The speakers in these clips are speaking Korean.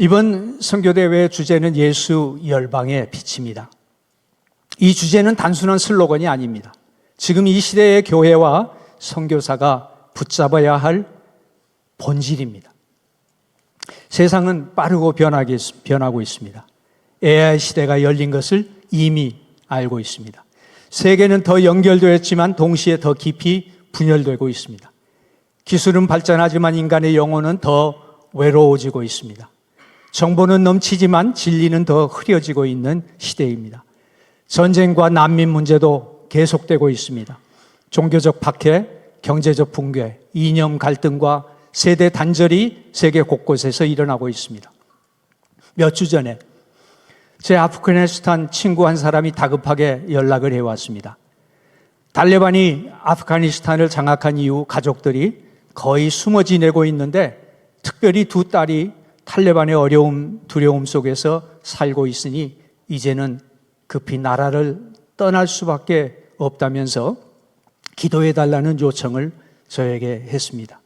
이번 선교대회의 주제는 예수 열방의 빛입니다. 이 주제는 단순한 슬로건이 아닙니다. 지금 이 시대의 교회와 선교사가 붙잡아야 할 본질입니다. 세상은 빠르고 변하고 있습니다. AI 시대가 열린 것을 이미 알고 있습니다. 세계는 더 연결되었지만 동시에 더 깊이 분열되고 있습니다. 기술은 발전하지만 인간의 영혼은 더 외로워지고 있습니다. 정보는 넘치지만 진리는 더 흐려지고 있는 시대입니다. 전쟁과 난민 문제도 계속되고 있습니다. 종교적 박해, 경제적 붕괴, 이념 갈등과 세대 단절이 세계 곳곳에서 일어나고 있습니다. 몇 주 전에 제 아프가니스탄 친구 한 사람이 다급하게 연락을 해왔습니다. 탈레반이 아프가니스탄을 장악한 이후 가족들이 거의 숨어 지내고 있는데 특별히 두 딸이 탈레반의 어려움, 두려움 속에서 살고 있으니 이제는 급히 나라를 떠날 수밖에 없다면서 기도해달라는 요청을 저에게 했습니다.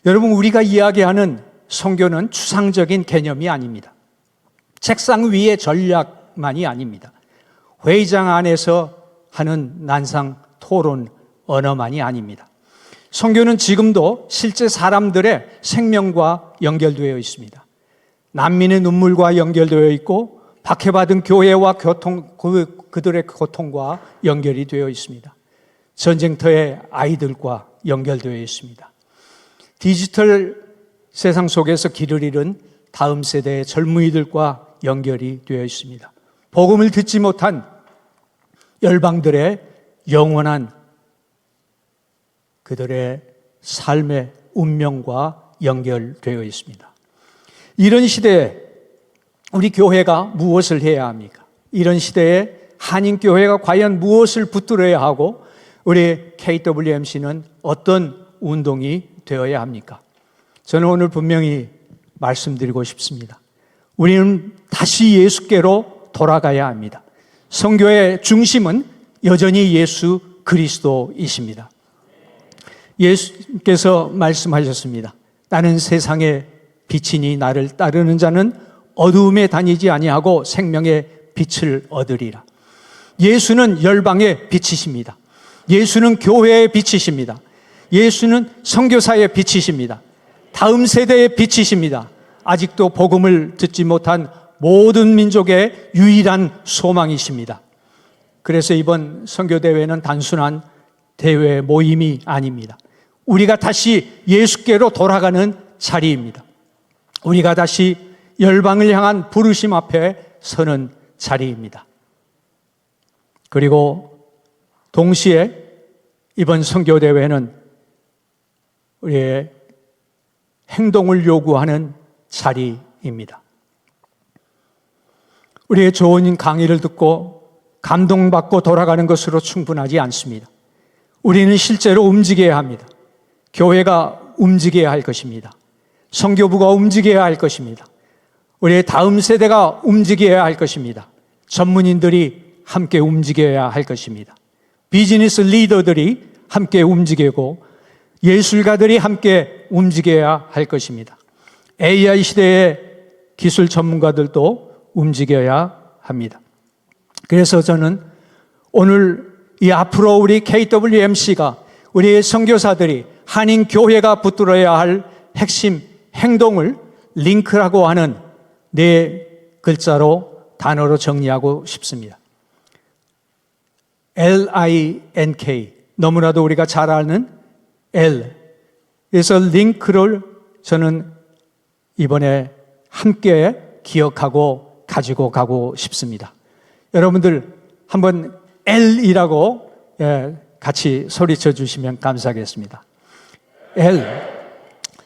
여러분, 우리가 이야기하는 선교는 추상적인 개념이 아닙니다. 책상 위의 전략만이 아닙니다. 회의장 안에서 하는 난상 토론 언어만이 아닙니다. 선교는 지금도 실제 사람들의 생명과 연결되어 있습니다. 난민의 눈물과 연결되어 있고 박해받은 교회와 그들의 고통과 연결이 되어 있습니다. 전쟁터의 아이들과 연결되어 있습니다. 디지털 세상 속에서 길을 잃은 다음 세대의 젊은이들과 연결이 되어 있습니다. 복음을 듣지 못한 열방들의 영원한 그들의 삶의 운명과 연결되어 있습니다. 이런 시대에 우리 교회가 무엇을 해야 합니까? 이런 시대에 한인교회가 과연 무엇을 붙들어야 하고 우리 KWMC는 어떤 운동이 되어야 합니까? 저는 오늘 분명히 말씀드리고 싶습니다. 우리는 다시 예수께로 돌아가야 합니다. 선교의 중심은 여전히 예수 그리스도이십니다. 예수께서 말씀하셨습니다. 나는 세상의 빛이니 나를 따르는 자는 어두움에 다니지 아니하고 생명의 빛을 얻으리라. 예수는 열방의 빛이십니다. 예수는 교회의 빛이십니다. 예수는 선교사의 빛이십니다. 다음 세대의 빛이십니다. 아직도 복음을 듣지 못한 모든 민족의 유일한 소망이십니다. 그래서 이번 선교대회는 단순한 대회 모임이 아닙니다. 우리가 다시 예수께로 돌아가는 자리입니다. 우리가 다시 열방을 향한 부르심 앞에 서는 자리입니다. 그리고 동시에 이번 선교대회는 우리의 행동을 요구하는 자리입니다. 우리의 좋은 강의를 듣고 감동받고 돌아가는 것으로 충분하지 않습니다. 우리는 실제로 움직여야 합니다. 교회가 움직여야 할 것입니다. 선교부가 움직여야 할 것입니다. 우리의 다음 세대가 움직여야 할 것입니다. 전문인들이 함께 움직여야 할 것입니다. 비즈니스 리더들이 함께 움직이고 예술가들이 함께 움직여야 할 것입니다. AI 시대의 기술 전문가들도 움직여야 합니다. 그래서 저는 오늘 이 앞으로 우리 KWMC가 우리의 선교사들이 한인 교회가 붙들어야 할 핵심 행동을 링크라고 하는 네 글자로 단어로 정리하고 싶습니다. LINK, 너무나도 우리가 잘 아는 L. 그래서 링크를 저는 이번에 함께 기억하고 가지고 가고 싶습니다. 여러분들 한번 L이라고 같이 소리쳐 주시면 감사하겠습니다. L,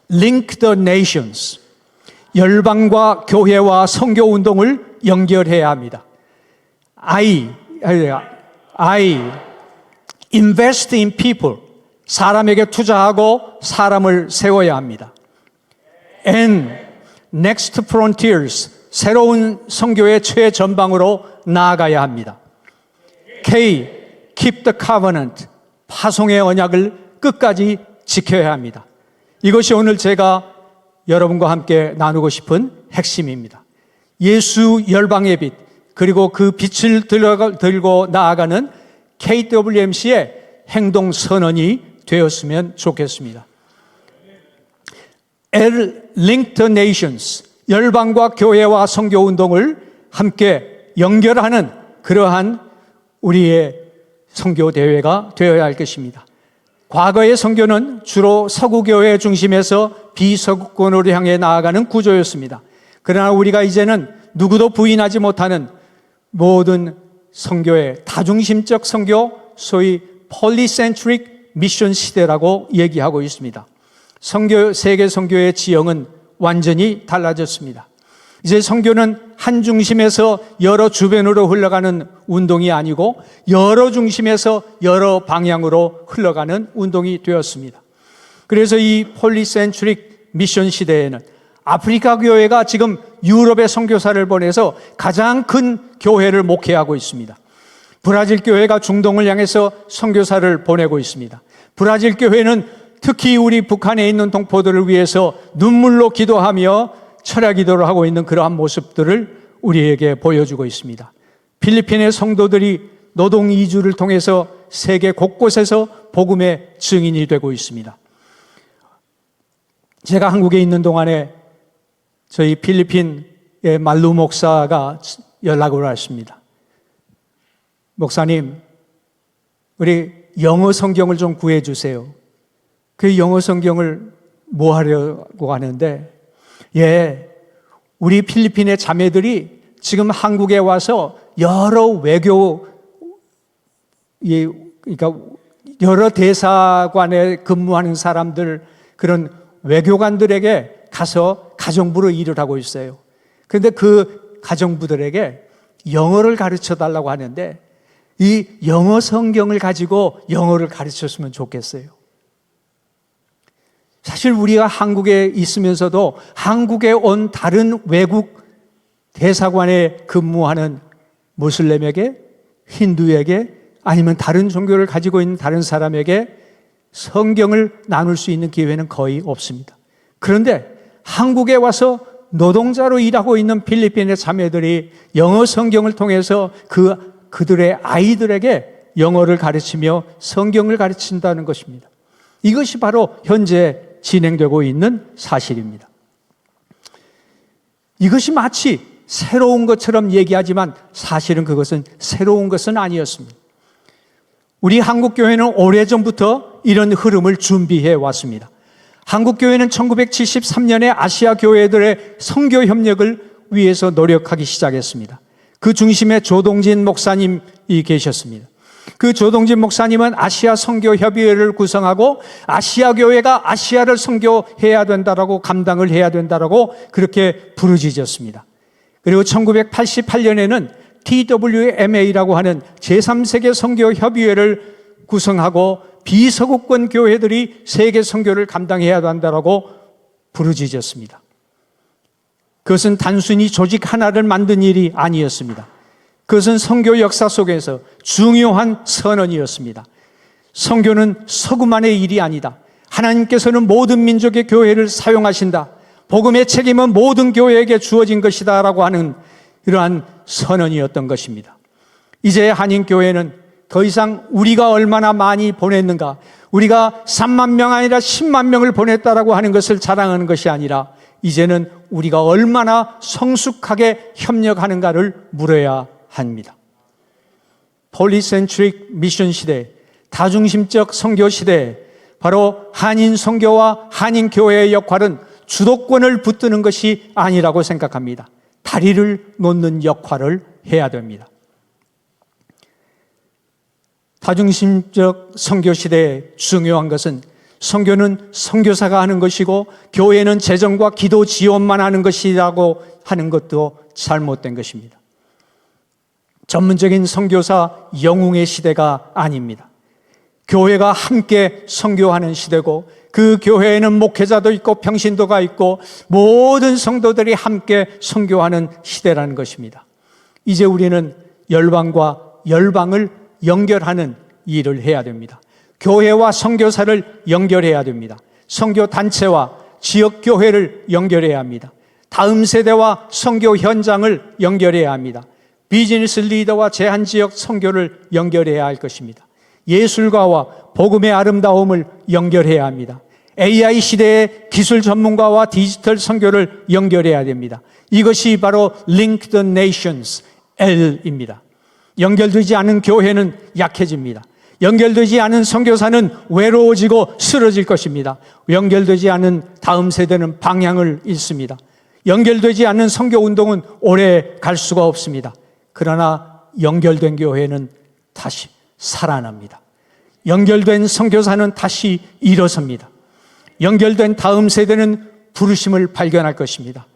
Link the Nations. 열방과 교회와 선교 운동을 연결해야 합니다. I, invest in people. 사람에게 투자하고 사람을 세워야 합니다. N, next frontiers. 새로운 선교의 최전방으로 나아가야 합니다. K, keep the covenant. 파송의 언약을 끝까지 지켜야 합니다. 이것이 오늘 제가 여러분과 함께 나누고 싶은 핵심입니다. 예수 열방의 빛, 그리고 그 빛을 들고 나아가는 KWMC의 행동 선언이 되었으면 좋겠습니다. Linked Nations, 열방과 교회와 선교 운동을 함께 연결하는 그러한 우리의 선교 대회가 되어야 할 것입니다. 과거의 선교는 주로 서구교회 중심에서 비서구권으로 향해 나아가는 구조였습니다. 그러나 우리가 이제는 누구도 부인하지 못하는 모든 선교의 다중심적 선교, 소위 폴리센트릭 미션 시대라고 얘기하고 있습니다. 세계 선교의 지형은 완전히 달라졌습니다. 이제 선교는 한 중심에서 여러 주변으로 흘러가는 운동이 아니고 여러 중심에서 여러 방향으로 흘러가는 운동이 되었습니다. 그래서 이 폴리센트릭 미션 시대에는 아프리카 교회가 지금 유럽에 선교사를 보내서 가장 큰 교회를 목회하고 있습니다. 브라질 교회가 중동을 향해서 선교사를 보내고 있습니다. 브라질 교회는 특히 우리 북한에 있는 동포들을 위해서 눈물로 기도하며 철야 기도를 하고 있는 그러한 모습들을 우리에게 보여주고 있습니다. 필리핀의 성도들이 노동 이주를 통해서 세계 곳곳에서 복음의 증인이 되고 있습니다. 제가 한국에 있는 동안에 저희 필리핀의 말루 목사가 연락을 왔습니다. 목사님, 우리 영어 성경을 좀 구해주세요. 그 영어 성경을 뭐 하려고 하는데, 우리 필리핀의 자매들이 지금 한국에 와서 여러 그러니까 여러 대사관에 근무하는 사람들, 그런 외교관들에게 가서 가정부로 일을 하고 있어요. 그런데 그 가정부들에게 영어를 가르쳐 달라고 하는데, 이 영어 성경을 가지고 영어를 가르쳤으면 좋겠어요. 사실 우리가 한국에 있으면서도 한국에 온 다른 외국 대사관에 근무하는 무슬림에게, 힌두에게, 아니면 다른 종교를 가지고 있는 다른 사람에게 성경을 나눌 수 있는 기회는 거의 없습니다. 그런데 한국에 와서 노동자로 일하고 있는 필리핀의 자매들이 영어 성경을 통해서 그들의 아이들에게 영어를 가르치며 성경을 가르친다는 것입니다. 이것이 바로 현재 진행되고 있는 사실입니다. 이것이 마치 새로운 것처럼 얘기하지만 사실은 그것은 새로운 것은 아니었습니다. 우리 한국교회는 오래전부터 이런 흐름을 준비해 왔습니다. 한국교회는 1973년에 아시아 교회들의 선교 협력을 위해서 노력하기 시작했습니다. 그 중심에 조동진 목사님이 계셨습니다. 그 조동진 목사님은 아시아 선교협의회를 구성하고 아시아 교회가 아시아를 선교해야 된다라고, 감당을 해야 된다라고 그렇게 부르짖었습니다. 그리고 1988년에는 TWMA라고 하는 제3세계 선교협의회를 구성하고 비서구권 교회들이 세계 선교를 감당해야 한다라고 부르짖었습니다. 그것은 단순히 조직 하나를 만든 일이 아니었습니다. 그것은 선교 역사 속에서 중요한 선언이었습니다. 선교는 서구만의 일이 아니다. 하나님께서는 모든 민족의 교회를 사용하신다. 복음의 책임은 모든 교회에게 주어진 것이다 라고 하는 이러한 선언이었던 것입니다. 이제 한인교회는 더 이상 우리가 얼마나 많이 보냈는가, 우리가 3만 명 아니라 10만 명을 보냈다라고 하는 것을 자랑하는 것이 아니라 이제는 우리가 얼마나 성숙하게 협력하는가를 물어야 합니다. 폴리센트릭 미션 시대, 다중심적 선교 시대, 바로 한인 선교와 한인 교회의 역할은 주도권을 붙드는 것이 아니라고 생각합니다. 다리를 놓는 역할을 해야 됩니다. 다중심적 선교 시대에 중요한 것은 선교는 선교사가 하는 것이고 교회는 재정과 기도 지원만 하는 것이라고 하는 것도 잘못된 것입니다. 전문적인 선교사 영웅의 시대가 아닙니다. 교회가 함께 선교하는 시대고 그 교회에는 목회자도 있고 평신도가 있고 모든 성도들이 함께 선교하는 시대라는 것입니다. 이제 우리는 열방과 열방을 연결하는 일을 해야 됩니다. 교회와 선교사를 연결해야 됩니다. 선교 단체와 지역 교회를 연결해야 합니다. 다음 세대와 선교 현장을 연결해야 합니다. 비즈니스 리더와 제한지역 선교를 연결해야 할 것입니다. 예술가와 복음의 아름다움을 연결해야 합니다. AI 시대의 기술 전문가와 디지털 선교를 연결해야 됩니다. 이것이 바로 Link the Nations, L입니다. 연결되지 않은 교회는 약해집니다. 연결되지 않은 선교사는 외로워지고 쓰러질 것입니다. 연결되지 않은 다음 세대는 방향을 잃습니다. 연결되지 않는 선교운동은 오래 갈 수가 없습니다. 그러나 연결된 교회는 다시 살아납니다. 연결된 선교사는 다시 일어섭니다. 연결된 다음 세대는 부르심을 발견할 것입니다.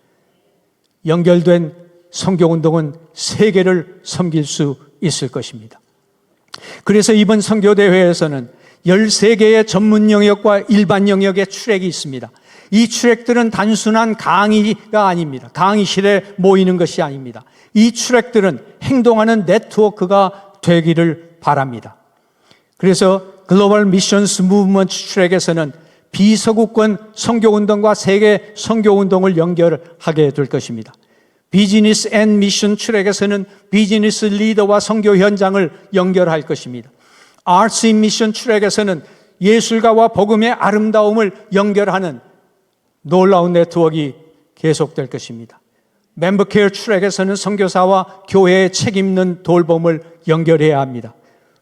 연결된 선교운동은 세계를 섬길 수 있을 것입니다. 그래서 이번 선교대회에서는 13개의 전문 영역과 일반 영역의 트랙이 있습니다. 이 트랙들은 단순한 강의가 아닙니다. 강의실에 모이는 것이 아닙니다. 이 트랙들은 행동하는 네트워크가 되기를 바랍니다. 그래서 글로벌 미션스 무브먼트 트랙에서는 비서구권 선교운동과 세계 선교운동을 연결하게 될 것입니다. 비즈니스 앤 미션 트랙에서는 비즈니스 리더와 선교 현장을 연결할 것입니다. 아트스 인 미션 트랙에서는 예술가와 복음의 아름다움을 연결하는 놀라운 네트워크가 계속될 것입니다. 멤버 케어 트랙에서는 선교사와 교회의 책임있는 돌봄을 연결해야 합니다.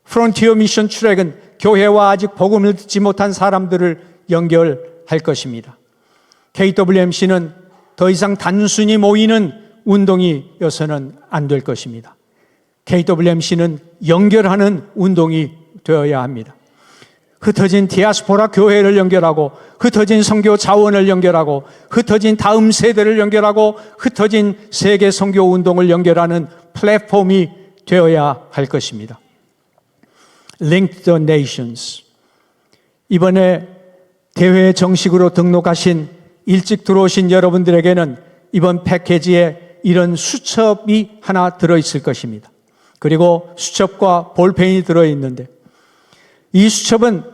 프론티어 미션 트랙은 교회와 아직 복음을 듣지 못한 사람들을 연결할 것입니다. KWMC는 더 이상 단순히 모이는 운동이어서는 안 될 것입니다. KWMC는 연결하는 운동이 되어야 합니다. 흩어진 디아스포라 교회를 연결하고, 흩어진 선교 자원을 연결하고, 흩어진 다음 세대를 연결하고, 흩어진 세계 선교 운동을 연결하는 플랫폼이 되어야 할 것입니다. Link the Nations. 이번에 대회에 정식으로 등록하신 일찍 들어오신 여러분들에게는 이번 패키지에 이런 수첩이 하나 들어있을 것입니다. 그리고 수첩과 볼펜이 들어있는데, 이 수첩은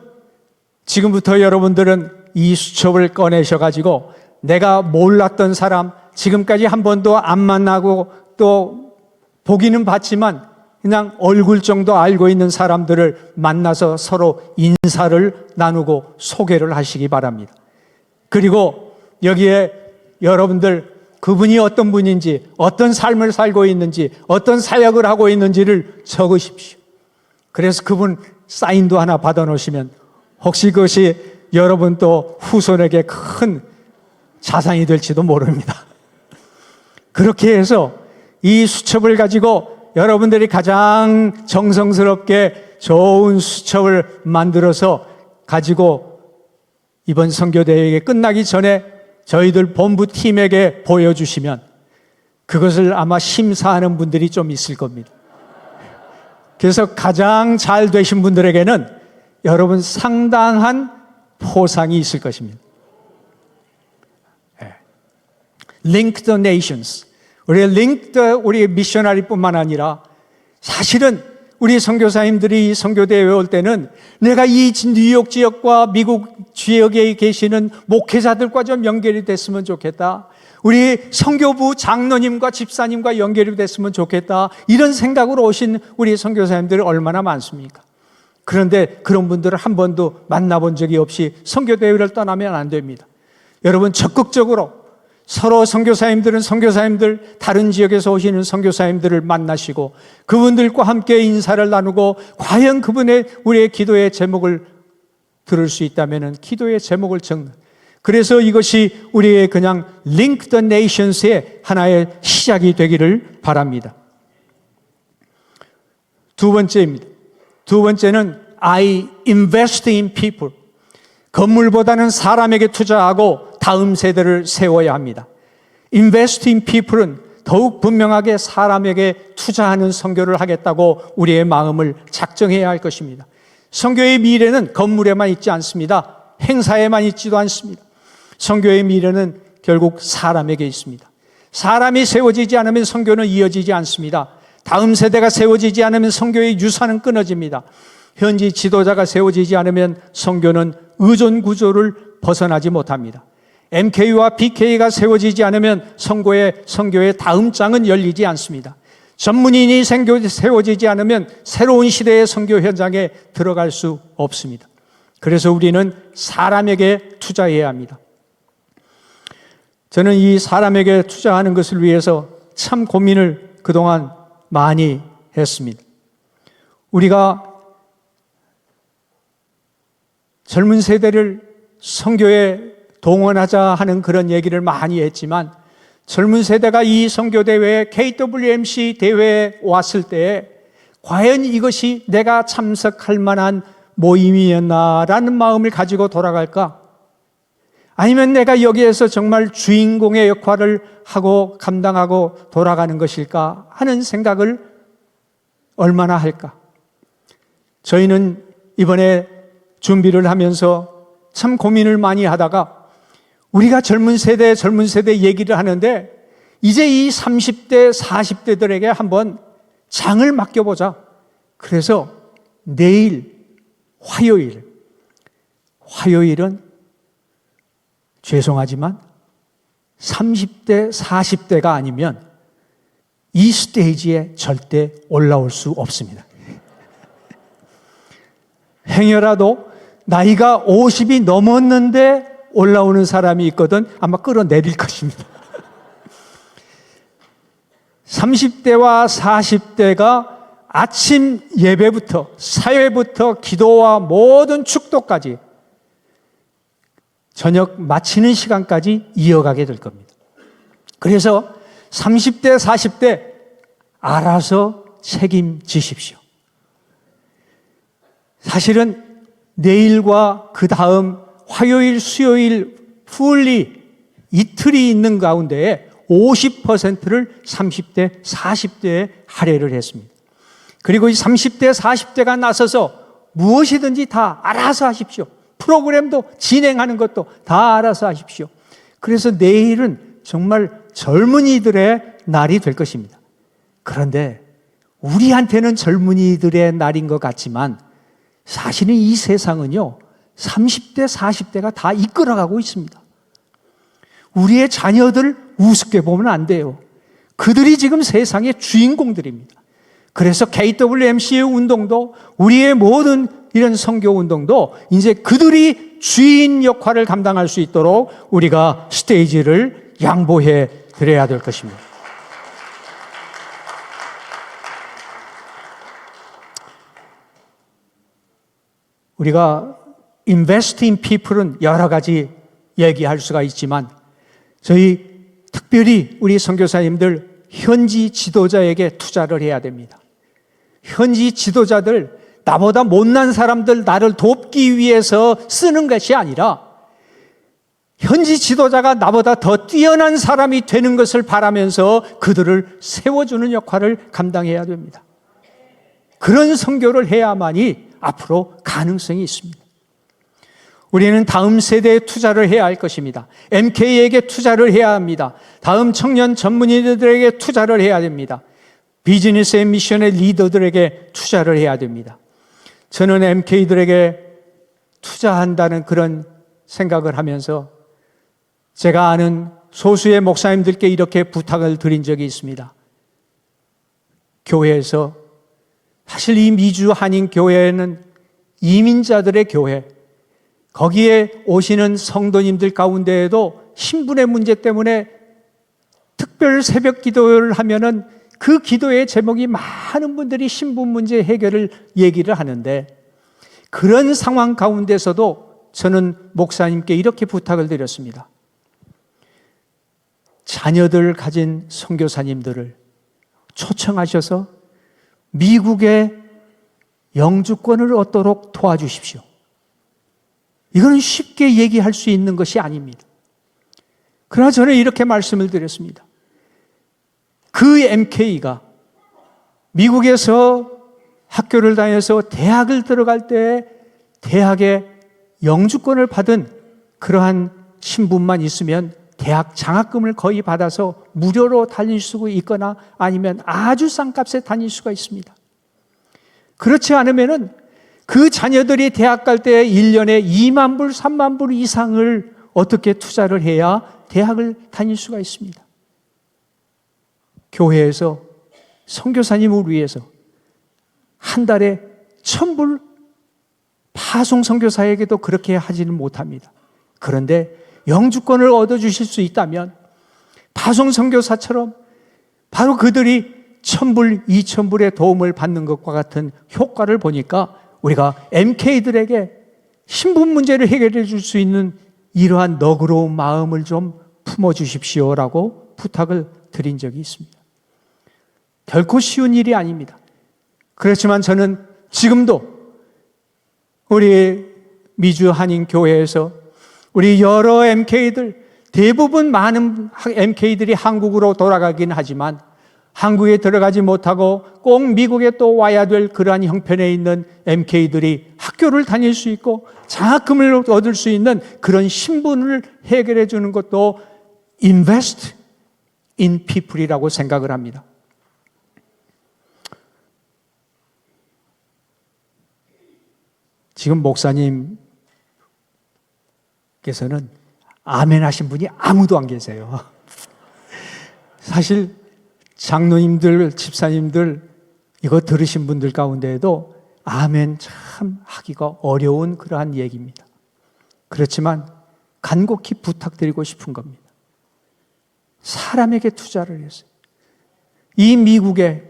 지금부터 여러분들은 이 수첩을 꺼내셔가지고 내가 몰랐던 사람, 지금까지 한 번도 안 만나고 또 보기는 봤지만 그냥 얼굴 정도 알고 있는 사람들을 만나서 서로 인사를 나누고 소개를 하시기 바랍니다. 그리고 여기에 여러분들 그분이 어떤 분인지, 어떤 삶을 살고 있는지, 어떤 사역을 하고 있는지를 적으십시오. 그래서 그분 사인도 하나 받아 놓으시면 혹시 그것이 여러분 또 후손에게 큰 자산이 될지도 모릅니다. 그렇게 해서 이 수첩을 가지고 여러분들이 가장 정성스럽게 좋은 수첩을 만들어서 가지고 이번 선교대회가 끝나기 전에 저희들 본부 팀에게 보여주시면 그것을 아마 심사하는 분들이 좀 있을 겁니다. 그래서 가장 잘 되신 분들에게는 여러분 상당한 포상이 있을 것입니다. Link the Nations. 우리 미셔너리뿐만 아니라 사실은 우리 선교사님들이 선교대회 올 때는 내가 이 뉴욕 지역과 미국 지역에 계시는 목회자들과 좀 연결이 됐으면 좋겠다. 우리 선교부 장로님과 집사님과 연결이 됐으면 좋겠다. 이런 생각으로 오신 우리 선교사님들이 얼마나 많습니까? 그런데 그런 분들을 한 번도 만나본 적이 없이 선교대회를 떠나면 안 됩니다. 여러분 적극적으로 서로 선교사님들은 선교사님들, 다른 지역에서 오시는 선교사님들을 만나시고 그분들과 함께 인사를 나누고 과연 그분의 우리의 기도의 제목을 들을 수 있다면 기도의 제목을 적는, 그래서 이것이 우리의 그냥 Link the Nations의 하나의 시작이 되기를 바랍니다. 두 번째입니다. 두 번째는 I invest in people. 건물보다는 사람에게 투자하고 다음 세대를 세워야 합니다. Invest in people은 더욱 분명하게 사람에게 투자하는 선교를 하겠다고 우리의 마음을 작정해야 할 것입니다. 선교의 미래는 건물에만 있지 않습니다. 행사에만 있지도 않습니다. 선교의 미래는 결국 사람에게 있습니다. 사람이 세워지지 않으면 선교는 이어지지 않습니다. 다음 세대가 세워지지 않으면 선교의 유산은 끊어집니다. 현지 지도자가 세워지지 않으면 선교는 의존 구조를 벗어나지 못합니다. MK와 BK가 세워지지 않으면 선교의 다음 장은 열리지 않습니다. 전문인이 세워지지 않으면 새로운 시대의 선교 현장에 들어갈 수 없습니다. 그래서 우리는 사람에게 투자해야 합니다. 저는 이 사람에게 투자하는 것을 위해서 참 고민을 그동안 많이 했습니다. 우리가 젊은 세대를 선교에 동원하자 하는 그런 얘기를 많이 했지만 젊은 세대가 이 선교대회에 KWMC 대회에 왔을 때 과연 이것이 내가 참석할 만한 모임이었나라는 마음을 가지고 돌아갈까? 아니면 내가 여기에서 정말 주인공의 역할을 하고 감당하고 돌아가는 것일까 하는 생각을 얼마나 할까? 저희는 이번에 준비를 하면서 참 고민을 많이 하다가 우리가 젊은 세대 얘기를 하는데 이제 이 30대, 40대들에게 한번 장을 맡겨보자. 그래서 내일 화요일은 죄송하지만 30대, 40대가 아니면 이 스테이지에 절대 올라올 수 없습니다. 행여라도 나이가 50이 넘었는데 올라오는 사람이 있거든 아마 끌어내릴 것입니다. 30대와 40대가 아침 예배부터 사회부터 기도와 모든 축도까지 저녁 마치는 시간까지 이어가게 될 겁니다. 그래서 30대, 40대 알아서 책임지십시오. 사실은 내일과 그 다음 화요일, 수요일, 풀리 이틀이 있는 가운데에 50%를 30대, 40대에 할애를 했습니다. 그리고 이 30대, 40대가 나서서 무엇이든지 다 알아서 하십시오. 프로그램도 진행하는 것도 다 알아서 하십시오. 그래서 내일은 정말 젊은이들의 날이 될 것입니다. 그런데 우리한테는 젊은이들의 날인 것 같지만 사실은 이 세상은요 30대, 40대가 다 이끌어가고 있습니다. 우리의 자녀들 우습게 보면 안 돼요. 그들이 지금 세상의 주인공들입니다. 그래서 KWMC의 운동도 우리의 모든 이런 선교 운동도 이제 그들이 주인 역할을 감당할 수 있도록 우리가 스테이지를 양보해 드려야 될 것입니다. 우리가 invest in people은 여러 가지 얘기할 수가 있지만 저희 특별히 우리 선교사님들 현지 지도자에게 투자를 해야 됩니다. 현지 지도자들 나보다 못난 사람들 나를 돕기 위해서 쓰는 것이 아니라 현지 지도자가 나보다 더 뛰어난 사람이 되는 것을 바라면서 그들을 세워주는 역할을 감당해야 됩니다. 그런 선교를 해야만이 앞으로 가능성이 있습니다. 우리는 다음 세대에 투자를 해야 할 것입니다. MK에게 투자를 해야 합니다. 다음 청년 전문인들에게 투자를 해야 됩니다. 비즈니스 앤 미션의 리더들에게 투자를 해야 됩니다. 저는 MK들에게 투자한다는 그런 생각을 하면서 제가 아는 소수의 목사님들께 이렇게 부탁을 드린 적이 있습니다. 교회에서 사실 이 미주 한인 교회는 이민자들의 교회, 거기에 오시는 성도님들 가운데에도 신분의 문제 때문에 특별 새벽 기도를 하면은 그 기도의 제목이 많은 분들이 신분 문제 해결을 얘기를 하는데 그런 상황 가운데서도 저는 목사님께 이렇게 부탁을 드렸습니다. 자녀들 가진 선교사님들을 초청하셔서 미국의 영주권을 얻도록 도와주십시오. 이거는 쉽게 얘기할 수 있는 것이 아닙니다. 그러나 저는 이렇게 말씀을 드렸습니다. 그 MK가 미국에서 학교를 다녀서 대학을 들어갈 때 대학의 영주권을 받은 그러한 신분만 있으면 대학 장학금을 거의 받아서 무료로 다닐 수 있거나 아니면 아주 싼 값에 다닐 수가 있습니다. 그렇지 않으면은 그 자녀들이 대학 갈 때 1년에 2만 불, 3만 불 이상을 어떻게 투자를 해야 대학을 다닐 수가 있습니다. 교회에서 선교사님을 위해서 한 달에 1,000불 파송 선교사에게도 그렇게 하지는 못합니다. 그런데 영주권을 얻어주실 수 있다면 파송 선교사처럼 바로 그들이 1,000불, 2,000불의 도움을 받는 것과 같은 효과를 보니까 우리가 MK들에게 신분 문제를 해결해 줄 수 있는 이러한 너그러운 마음을 좀 품어주십시오라고 부탁을 드린 적이 있습니다. 결코 쉬운 일이 아닙니다. 그렇지만 저는 지금도 우리 미주 한인교회에서 우리 여러 MK들, 대부분 많은 MK들이 한국으로 돌아가긴 하지만 한국에 들어가지 못하고 꼭 미국에 또 와야 될 그러한 형편에 있는 MK들이 학교를 다닐 수 있고 장학금을 얻을 수 있는 그런 신분을 해결해 주는 것도 invest in people이라고 생각을 합니다. 지금 목사님께서는 아멘 하신 분이 아무도 안 계세요. 사실 장로님들, 집사님들 이거 들으신 분들 가운데에도 아멘 참 하기가 어려운 그러한 얘기입니다. 그렇지만 간곡히 부탁드리고 싶은 겁니다. 사람에게 투자를 했어요. 이 미국에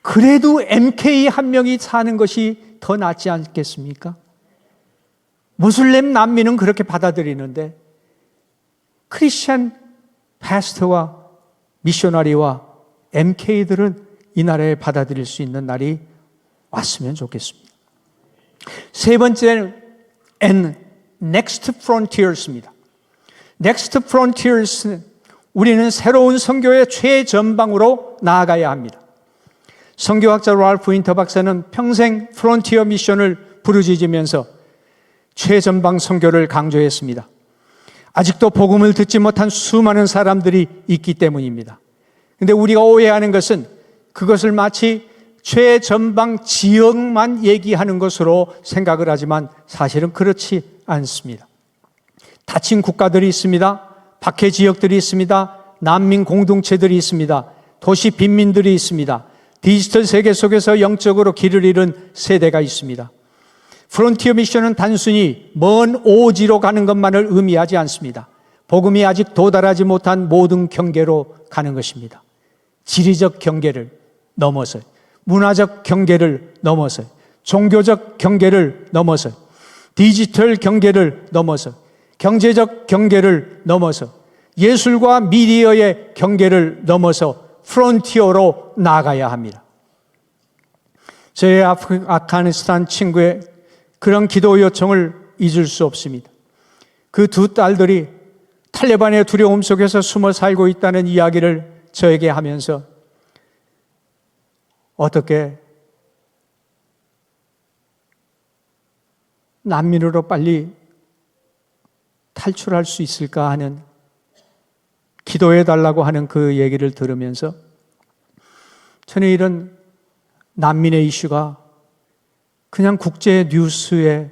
그래도 MK 한 명이 사는 것이 더 낫지 않겠습니까? 무슬림 난민은 그렇게 받아들이는데 크리스찬 패스터와 미셔너리와 MK들은 이 나라에 받아들일 수 있는 날이 왔으면 좋겠습니다. 세 번째는 Next Frontiers입니다. Next Frontiers는 우리는 새로운 선교의 최전방으로 나아가야 합니다. 선교학자 랄프 윈터 박사는 평생 프론티어 미션을 부르짖으면서 최전방 선교를 강조했습니다. 아직도 복음을 듣지 못한 수많은 사람들이 있기 때문입니다. 그런데 우리가 오해하는 것은 그것을 마치 최전방 지역만 얘기하는 것으로 생각을 하지만 사실은 그렇지 않습니다. 닫힌 국가들이 있습니다. 박해 지역들이 있습니다. 난민 공동체들이 있습니다. 도시 빈민들이 있습니다. 디지털 세계 속에서 영적으로 길을 잃은 세대가 있습니다. 프론티어 미션은 단순히 먼 오지로 가는 것만을 의미하지 않습니다. 복음이 아직 도달하지 못한 모든 경계로 가는 것입니다. 지리적 경계를 넘어서, 문화적 경계를 넘어서, 종교적 경계를 넘어서, 디지털 경계를 넘어서, 경제적 경계를 넘어서, 예술과 미디어의 경계를 넘어서 프론티어로 나아가야 합니다. 저의 아프가니스탄 친구의 그런 기도 요청을 잊을 수 없습니다. 그 두 딸들이 탈레반의 두려움 속에서 숨어 살고 있다는 이야기를 저에게 하면서 어떻게 난민으로 빨리 탈출할 수 있을까 하는, 기도해 달라고 하는 그 얘기를 들으면서 저는 이런 난민의 이슈가 그냥 국제 뉴스의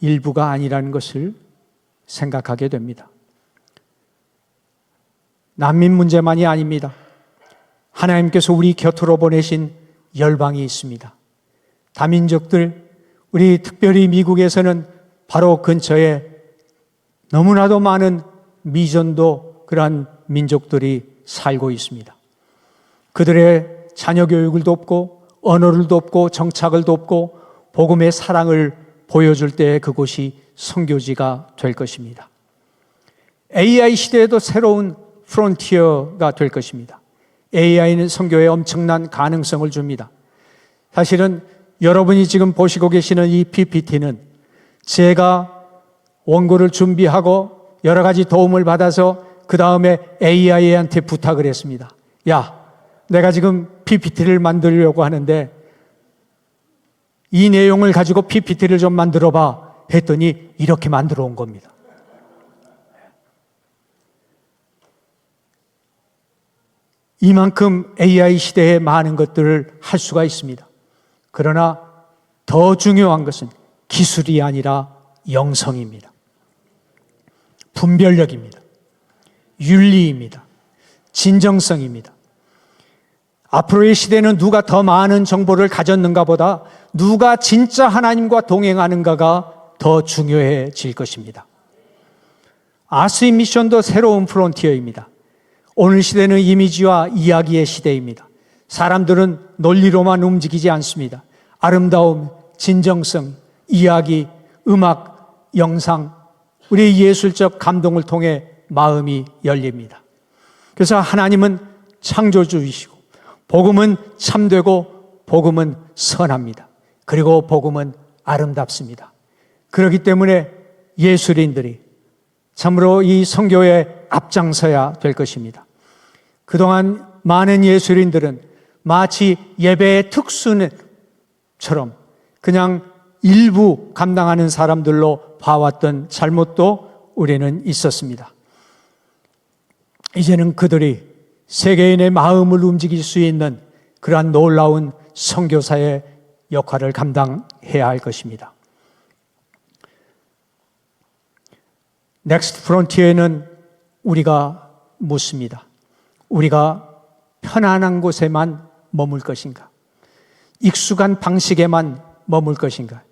일부가 아니라는 것을 생각하게 됩니다. 난민 문제만이 아닙니다. 하나님께서 우리 곁으로 보내신 열방이 있습니다. 다민족들, 우리 특별히 미국에서는 바로 근처에 너무나도 많은 미전도 그러한 민족들이 살고 있습니다. 그들의 자녀 교육을 돕고 언어를 돕고 정착을 돕고 복음의 사랑을 보여줄 때 그곳이 선교지가 될 것입니다. AI 시대에도 새로운 프론티어가 될 것입니다. AI는 선교에 엄청난 가능성을 줍니다. 사실은 여러분이 지금 보시고 계시는 이 PPT는 제가 원고를 준비하고 여러 가지 도움을 받아서 그 다음에 AI한테 부탁을 했습니다. 야, 내가 지금 PPT를 만들려고 하는데 이 내용을 가지고 PPT를 좀 만들어 봐 했더니 이렇게 만들어 온 겁니다. 이만큼 AI 시대에 많은 것들을 할 수가 있습니다. 그러나 더 중요한 것은 기술이 아니라 영성입니다. 분별력입니다. 윤리입니다. 진정성입니다. 앞으로의 시대는 누가 더 많은 정보를 가졌는가 보다 누가 진짜 하나님과 동행하는가가 더 중요해질 것입니다. 아스인 미션도 새로운 프론티어입니다. 오늘 시대는 이미지와 이야기의 시대입니다. 사람들은 논리로만 움직이지 않습니다. 아름다움, 진정성, 이야기, 음악, 영상, 우리의 예술적 감동을 통해 마음이 열립니다. 그래서 하나님은 창조주이시고 복음은 참되고 복음은 선합니다. 그리고 복음은 아름답습니다. 그렇기 때문에 예술인들이 참으로 이 선교에 앞장서야 될 것입니다. 그동안 많은 예술인들은 마치 예배의 특수처럼 그냥 일부 감당하는 사람들로 봐왔던 잘못도 우리는 있었습니다. 이제는 그들이 세계인의 마음을 움직일 수 있는 그러한 놀라운 선교사의 역할을 감당해야 할 것입니다. 넥스트 프론티어에는 우리가 묻습니다. 우리가 편안한 곳에만 머물 것인가? 익숙한 방식에만 머물 것인가?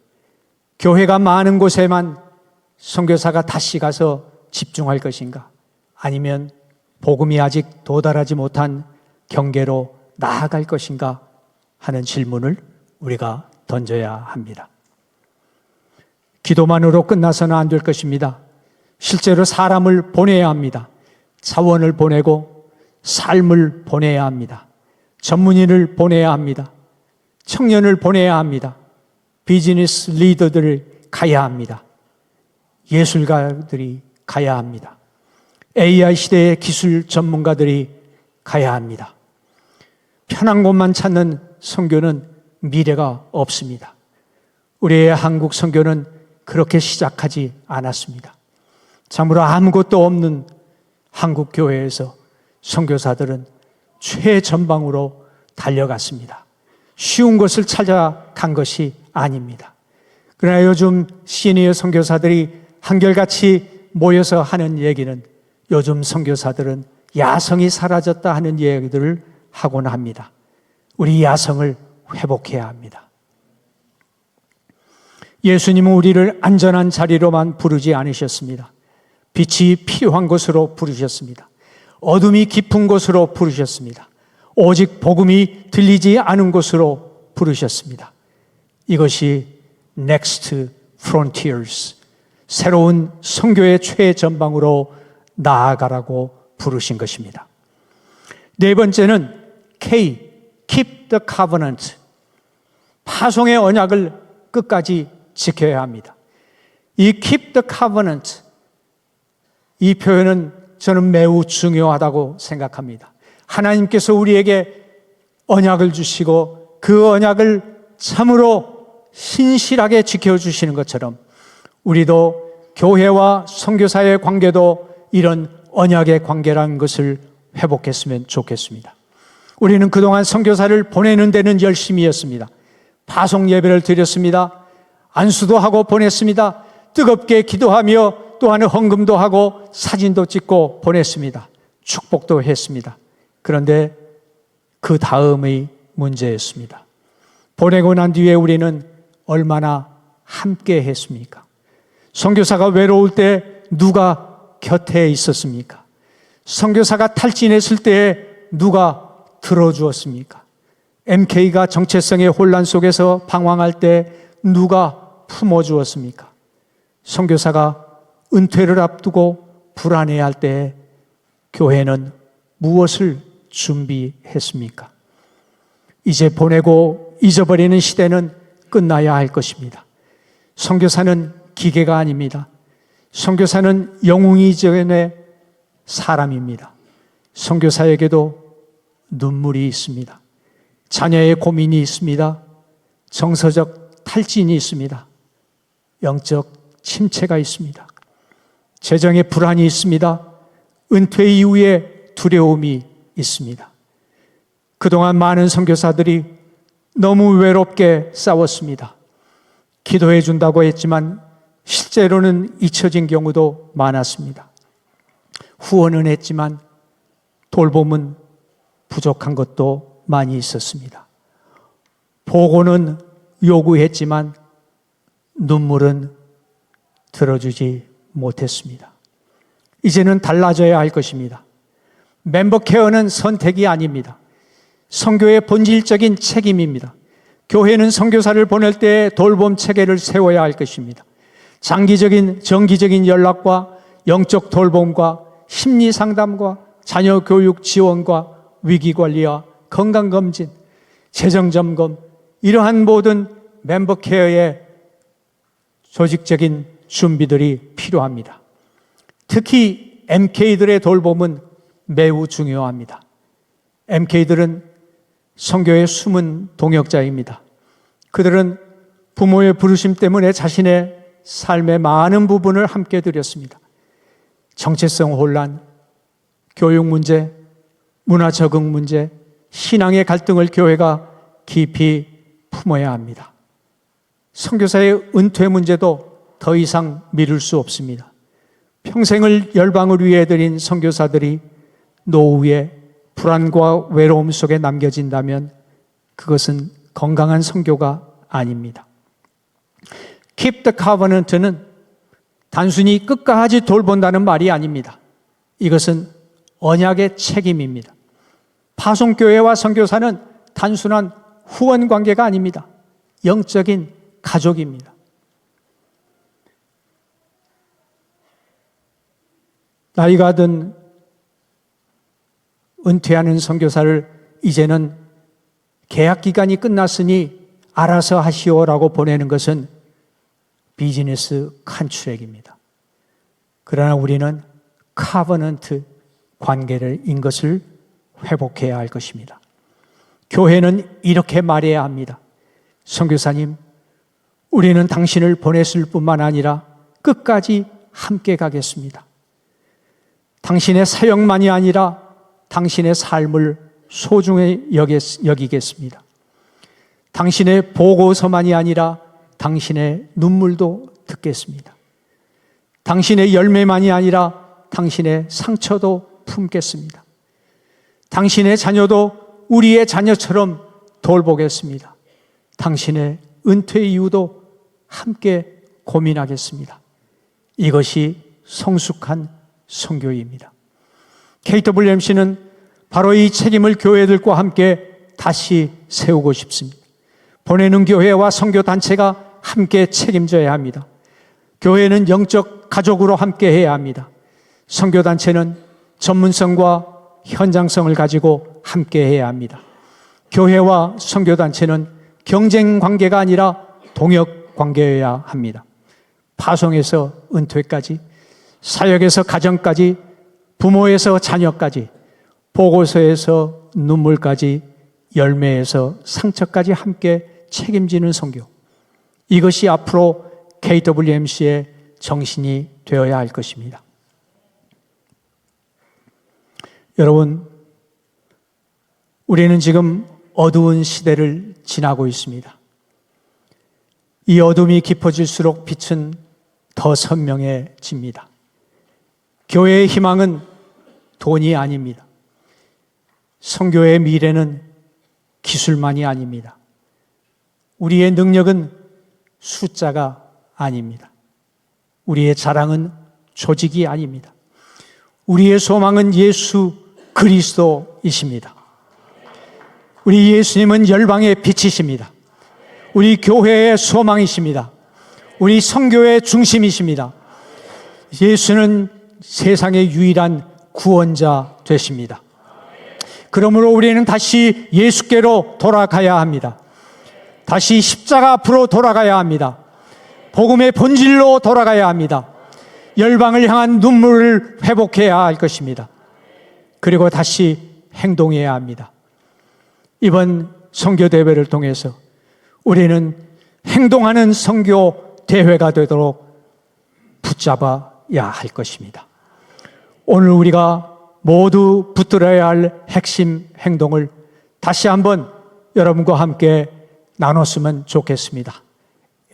교회가 많은 곳에만 선교사가 다시 가서 집중할 것인가? 아니면 복음이 아직 도달하지 못한 경계로 나아갈 것인가 하는 질문을 우리가 던져야 합니다. 기도만으로 끝나서는 안 될 것입니다. 실제로 사람을 보내야 합니다. 자원을 보내고 삶을 보내야 합니다. 전문인을 보내야 합니다. 청년을 보내야 합니다. 비즈니스 리더들을 가야 합니다. 예술가들이 가야 합니다. AI 시대의 기술 전문가들이 가야 합니다. 편한 곳만 찾는 선교는 미래가 없습니다. 우리의 한국 선교는 그렇게 시작하지 않았습니다. 참으로 아무것도 없는 한국 교회에서 선교사들은 최전방으로 달려갔습니다. 쉬운 것을 찾아간 것이 아닙니다. 그러나 요즘 시니어 선교사들이 한결같이 모여서 하는 얘기는 요즘 선교사들은 야성이 사라졌다 하는 얘기들을 하곤 합니다. 우리 야성을 회복해야 합니다. 예수님은 우리를 안전한 자리로만 부르지 않으셨습니다. 빛이 필요한 곳으로 부르셨습니다. 어둠이 깊은 곳으로 부르셨습니다. 오직 복음이 들리지 않은 곳으로 부르셨습니다. 이것이 Next Frontiers, 새로운 선교의 최전방으로 나아가라고 부르신 것입니다. 네 번째는 K, Keep the Covenant, 파송의 언약을 끝까지 지켜야 합니다. 이 Keep the Covenant, 이 표현은 저는 매우 중요하다고 생각합니다. 하나님께서 우리에게 언약을 주시고 그 언약을 참으로 신실하게 지켜주시는 것처럼 우리도 교회와 선교사의 관계도 이런 언약의 관계라는 것을 회복했으면 좋겠습니다. 우리는 그동안 선교사를 보내는 데는 열심히 했습니다. 파송 예배를 드렸습니다. 안수도 하고 보냈습니다. 뜨겁게 기도하며 또한 헌금도 하고 사진도 찍고 보냈습니다. 축복도 했습니다. 그런데 그 다음의 문제였습니다. 보내고 난 뒤에 우리는 얼마나 함께 했습니까? 선교사가 외로울 때 누가 곁에 있었습니까? 선교사가 탈진했을 때 누가 들어주었습니까? MK가 정체성의 혼란 속에서 방황할 때 누가 품어주었습니까? 선교사가 은퇴를 앞두고 불안해할 때 교회는 무엇을 준비했습니까? 이제 보내고 잊어버리는 시대는 끝나야 할 것입니다. 선교사는 기계가 아닙니다. 선교사는 영웅이 전의 사람입니다. 선교사에게도 눈물이 있습니다. 자녀의 고민이 있습니다. 정서적 탈진이 있습니다. 영적 침체가 있습니다. 재정의 불안이 있습니다. 은퇴 이후에 두려움이 있습니다. 그동안 많은 선교사들이 너무 외롭게 싸웠습니다. 기도해 준다고 했지만 실제로는 잊혀진 경우도 많았습니다. 후원은 했지만 돌봄은 부족한 것도 많이 있었습니다. 보고는 요구했지만 눈물은 들어주지 못했습니다. 이제는 달라져야 할 것입니다. 멤버 케어는 선택이 아닙니다. 선교의 본질적인 책임입니다. 교회는 선교사를 보낼 때 돌봄 체계를 세워야 할 것입니다. 장기적인, 정기적인 연락과 영적 돌봄과 심리 상담과 자녀 교육 지원과 위기 관리와 건강 검진, 재정 점검, 이러한 모든 멤버 케어의 조직적인 준비들이 필요합니다. 특히 MK들의 돌봄은 매우 중요합니다. MK들은 선교의 숨은 동역자입니다. 그들은 부모의 부르심 때문에 자신의 삶의 많은 부분을 함께 드렸습니다. 정체성 혼란, 교육 문제, 문화 적응 문제, 신앙의 갈등을 교회가 깊이 품어야 합니다. 선교사의 은퇴 문제도 더 이상 미룰 수 없습니다. 평생을 열방을 위해 드린 선교사들이 노후에 불안과 외로움 속에 남겨진다면 그것은 건강한 선교가 아닙니다. Keep the covenant는 단순히 끝까지 돌본다는 말이 아닙니다. 이것은 언약의 책임입니다. 파송교회와 선교사는 단순한 후원 관계가 아닙니다. 영적인 가족입니다. 나이가 든 은퇴하는 선교사를 이제는 계약 기간이 끝났으니 알아서 하시오라고 보내는 것은 비즈니스 컨트랙입니다. 그러나 우리는 카버넌트 관계인 것을 회복해야 할 것입니다. 교회는 이렇게 말해야 합니다. 선교사님, 우리는 당신을 보냈을 뿐만 아니라 끝까지 함께 가겠습니다. 당신의 사역만이 아니라 당신의 삶을 소중히 여기겠습니다. 당신의 보고서만이 아니라 당신의 눈물도 듣겠습니다. 당신의 열매만이 아니라 당신의 상처도 품겠습니다. 당신의 자녀도 우리의 자녀처럼 돌보겠습니다. 당신의 은퇴 이후도 함께 고민하겠습니다. 이것이 성숙한 선교입니다. KWMC는 바로 이 책임을 교회들과 함께 다시 세우고 싶습니다. 보내는 교회와 선교단체가 함께 책임져야 합니다. 교회는 영적 가족으로 함께 해야 합니다. 선교단체는 전문성과 현장성을 가지고 함께 해야 합니다. 교회와 선교단체는 경쟁 관계가 아니라 동역 관계여야 합니다. 파송에서 은퇴까지, 사역에서 가정까지, 부모에서 자녀까지, 보고서에서 눈물까지, 열매에서 상처까지 함께 책임지는 선교. 이것이 앞으로 KWMC의 정신이 되어야 할 것입니다. 여러분, 우리는 지금 어두운 시대를 지나고 있습니다. 이 어둠이 깊어질수록 빛은 더 선명해집니다. 교회의 희망은 돈이 아닙니다. 선교의 미래는 기술만이 아닙니다. 우리의 능력은 숫자가 아닙니다. 우리의 자랑은 조직이 아닙니다. 우리의 소망은 예수 그리스도이십니다. 우리 예수님은 열방의 빛이십니다. 우리 교회의 소망이십니다. 우리 선교의 중심이십니다. 예수는 세상의 유일한 구원자 되십니다. 그러므로 우리는 다시 예수께로 돌아가야 합니다. 다시 십자가 앞으로 돌아가야 합니다. 복음의 본질로 돌아가야 합니다. 열방을 향한 눈물을 회복해야 할 것입니다. 그리고 다시 행동해야 합니다. 이번 선교대회를 통해서 우리는 행동하는 선교대회가 되도록 붙잡아야 할 것입니다. 오늘 우리가 모두 붙들어야 할 핵심 행동을 다시 한번 여러분과 함께 나눴으면 좋겠습니다.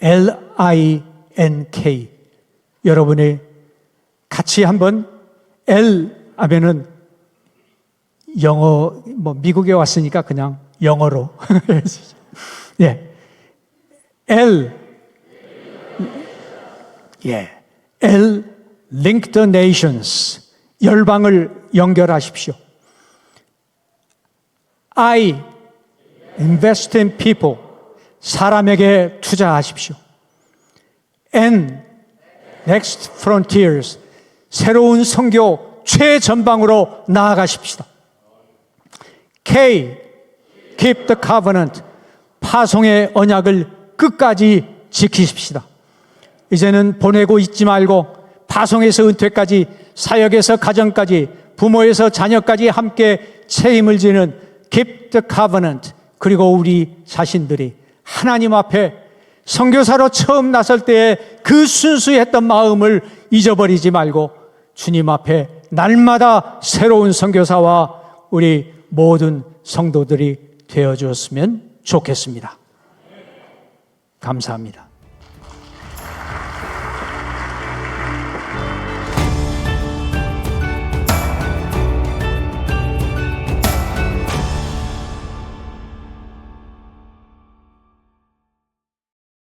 LINK. 여러분이 같이 한번 L 하면은 영어, 미국에 왔으니까 그냥 영어로. 예. L. 예. L. Link the nations. 열방을 연결하십시오. I. Invest in people. 사람에게 투자하십시오. N. Next frontiers. 새로운 선교 최전방으로 나아가십시다. K. Keep the covenant. 파송의 언약을 끝까지 지키십시다. 이제는 보내고 있지 말고 파송에서 은퇴까지, 사역에서 가정까지, 부모에서 자녀까지 함께 책임을 지는 Keep the covenant. 그리고 우리 자신들이 하나님 앞에 선교사로 처음 나설 때의 그 순수했던 마음을 잊어버리지 말고 주님 앞에 날마다 새로운 선교사와 우리 모든 성도들이 되어주었으면 좋겠습니다. 감사합니다.